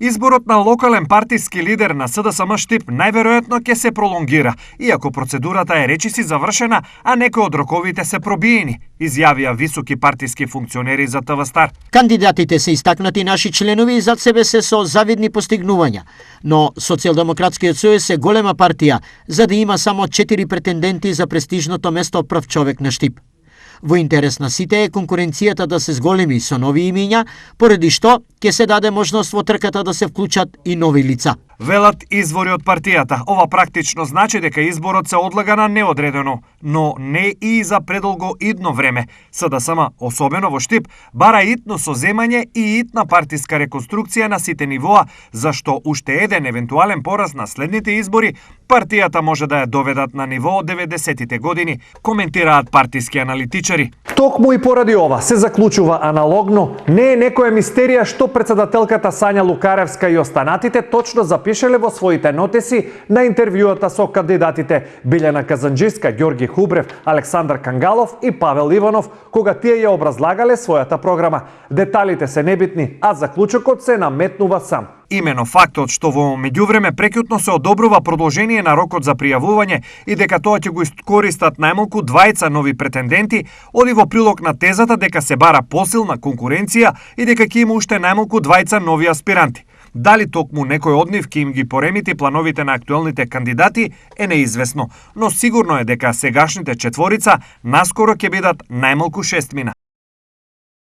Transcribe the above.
Изборот на локален партиски лидер на СДСМ Штип најверојатно ќе се пролонгира, иако процедурата е речиси завршена, а некои од роковите се пробиени, изјавија високи партиски функционери за ТВ Стар. Кандидатите се истакнати наши членови и зад себе се со завидни постигнувања, но Социјалдемократскиот сојуз е голема партија, за да има само 4 претенденти за престижното место прв човек на Штип. Во интерес на сите е конкуренцијата да се зголеми со нови имиња, поради што ќе се даде можност во трката да се вклучат и нови лица. Велат извори од партијата. Ова практично значи дека изборот се одлага на неодредено, но не и за предолго идно време. СДСМ, особено во Штип, бара итно соземање и итна партиска реконструкција на сите нивоа, зашто уште еден евентуален пораз на следните избори партијата може да ја доведат на ниво од 90-тите години, коментираат партиски аналитичари. Токму и поради ова се заклучува аналогно, не е некоја мистерија што председателката Сања Лукаревска и останатите точно запишеле во своите нотиси на интервјуата со кандидатите Билјана Казанџиска, Ѓорги Хубрев, Александар Кангалов и Павел Иванов, кога тие ја образлагале својата програма. Деталите се небитни, а заклучокот се наметнува сам. Имено фактот што во меѓувреме прекјутно се одобрува продолжение на рокот за пријавување и дека тоа ќе го искористат најмалку двајца нови претенденти, оди во прилог на тезата дека се бара посилна конкуренција и дека ќе има уште најмалку двајца нови аспиранти. Дали токму некој од нив ќе им ги поремити плановите на актуелните кандидати е неизвестно, но сигурно е дека сегашните четворица наскоро ќе бидат најмалку 6 мина.